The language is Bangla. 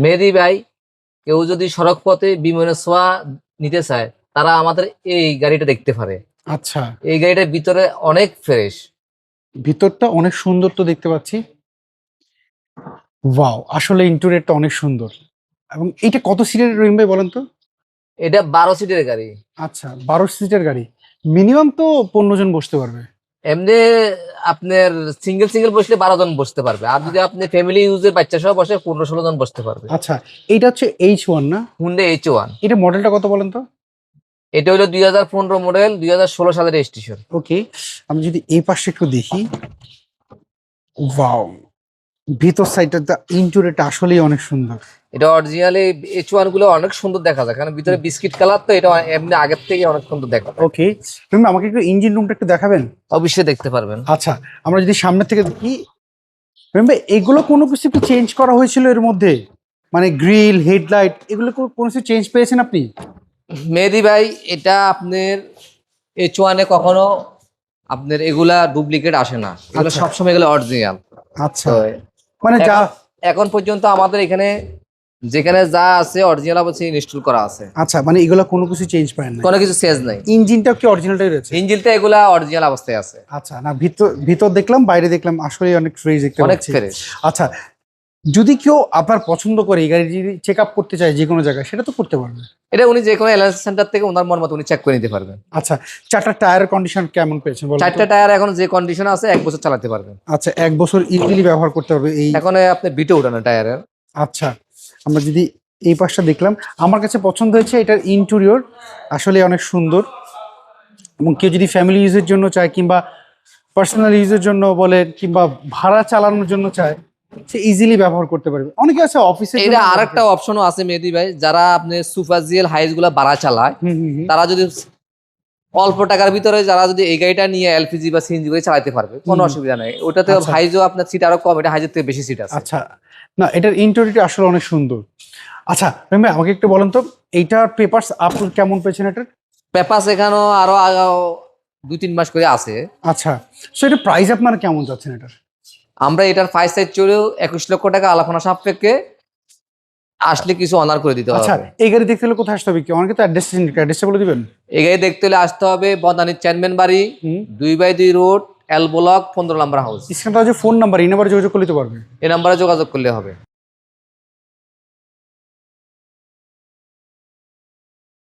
মেহেদী ভাই, কেউ যদি সড়ক পথে বিমানের ছোঁয়া নিতে চায়, তারা আমাদের এই গাড়িটা দেখতে পারে। আচ্ছা, এই গাড়িটার ভিতরে অনেক ফ্রেশ। ভিতরটা অনেক সুন্দর তো দেখতে পাচ্ছি। ওয়াও, আসলে ইন্টেরিয়রটা অনেক সুন্দর। এবং এটা কত সিটের রহিম ভাই বলেন তো? এটা 12 সিটের গাড়ি। আচ্ছা, 12 সিটের গাড়ি। মিনিমাম তো 15 জন বসতে পারবে। এমনি আপনার সিঙ্গেল সিঙ্গেল বসলে 12 জন বসতে পারবে, আর যদি আপনি ফ্যামিলি ইউজের বাচ্চা সহ বসে 15-16 জন বসতে পারবে। আচ্ছা, এইটা হচ্ছে H1 না? Honda H1। এটা মডেলটা কত বলেন তো? এটা হলো 2015 মডেল, 2016 সালের রেজিস্ট্রেশন। ওকে, আমি যদি এই পাশে একটু দেখি। ওয়াও, ভিতর সাইডটা ইন্টেরিয়রটা আসলেই অনেক সুন্দর। এটা অরিজিনালি H1 গুলো অনেক সুন্দর দেখা যায়, কারণ ভিতরে বিস্কিট কালার, তো এটা এমনি আগের থেকে অনেক সুন্দর দেখা যায়। ওকে, তুমি আমাকে একটু ইঞ্জিন রুমটা একটু দেখাবেন? অবশ্যই দেখতে পারবেন। আচ্ছা, আমরা যদি সামনে থেকে দেখি, রহিম ভাই এগুলো কোনো কিছু কি চেঞ্জ করা হয়েছিল এর মধ্যে? মানে গ্রিল, হেডলাইট, এগুলো কোনো কিছু চেঞ্জ পেয়েছেন আপনি? মেহেদী ভাই, এটা আপনার H1 এ কখনো আপনার এগুলা ডুপ্লিকেট আসে না, এগুলো আচ্ছা। সবসময় এগুলো অরিজিনাল। আচ্ছা, তো মানে যা। এখন পর্যন্ত আমাদের এখানে যেখানে যা আছে অরিজিনাল অবশ্যই ইনস্টল করা আছে। আচ্ছা, মানে এগুলো কোনো কিছু চেঞ্জ পায় না? কোনো কিছু চেঞ্জ নাই। ইঞ্জিনটাও কি অরিজিনালটাই রয়েছে? ইঞ্জিনটা এগুলা অরিজিনাল অবস্থায় আছে। আচ্ছা, না ভিতর ভিতর দেখলাম, বাইরে দেখলাম, আসলে অনেক ফ্রেশ দেখতে অনেক পাচ্ছি। ফ্রেশ। আচ্ছা, যদি কেউ আপনার পছন্দ করে এই গাড়ি যদি চেক আপ করতে চায় যে কোনো জায়গায়, সেটা তো করতে পারবে? এটা উনি যে কোনো এলআইসি সেন্টার থেকে ওনার মন মতো উনি চেক করে নিতে পারবেন। আচ্ছা, চারটা টায়ারের কন্ডিশন কেমন পেয়েছেন বলুন তো? 4টা টায়ার এখন যে কন্ডিশন আছে 1 বছর চালাতে পারবেন। আচ্ছা, 1 বছর ইজিলি ব্যবহার করতে পারবে এই। এখন আপনি বিটে উঠানো টায়ারের। আচ্ছা, আমরা যদি এই পাশটা দেখলাম, আমার কাছে পছন্দ হয়েছে এটার ইন্টেরিয়র, আসলে অনেক সুন্দর। এবং কেউ যদি ফ্যামিলি ইউজের জন্য চায়, কিংবা পার্সোনাল ইউজের জন্য বলে, কিংবা ভাড়া চালানোর জন্য চায়, সে ইজিলি ব্যবহার করতে পারবে। অনেকে আছে অফিসের এটা জন্য। আরেকটা অপশনও আছে মেহেদী ভাই, যারা আপনি সুপারজিএল হাইস গুলা ভাড়া চালায়, হুম হুম হুম। তারা যদি অল্প টাকার ভিতরে যারা যদি এই গাড়িটা নিয়ে এলপিজি বা সিএনজি করে চালাতে পারবে, কোনো অসুবিধা নেই। ওটাতে আচ্ছা। হাইজও আপনার সিট আরো কম, এটা হাইজের থেকে বেশি সিট আছে। আচ্ছা, না এটার ইন্টেরিয়রটা আসলে অনেক সুন্দর। আচ্ছা রহিম ভাই, আমাকে একটু বলেন তো, এইটার পেপারস আপলোড কেমন পেয়েছেন এটার? পেপারস এখানেও আরো 2-3 মাস করে আছে। আচ্ছা, সো এটা প্রাইস আপনারা কেমন যাচ্ছেন এটার? আমরা এটার 5 সাইজ চলেও 21 লক্ষ টাকা আলাপনা সাপেক্ষে আসলে কিছু অনার করে দিতে আচ্ছা, হবে। এই গাড়ি দেখতে হলে কোথায় আসতে হবে? কি অনেকে তো অ্যাড্রেসটা বলে দিবেন? এই গাড়ি দেখতে হলে আসতে হবে বদানির চেয়ারম্যান বাড়ি, হুম। 2/2 রোড, এল ব্লক, 15 নম্বর হাউস। স্ক্রিনটা যে ফোন নাম্বার, এই নাম্বারে যোগাযোগ করলে তো পারবে। এই নাম্বারে যোগাযোগ করলে হবে।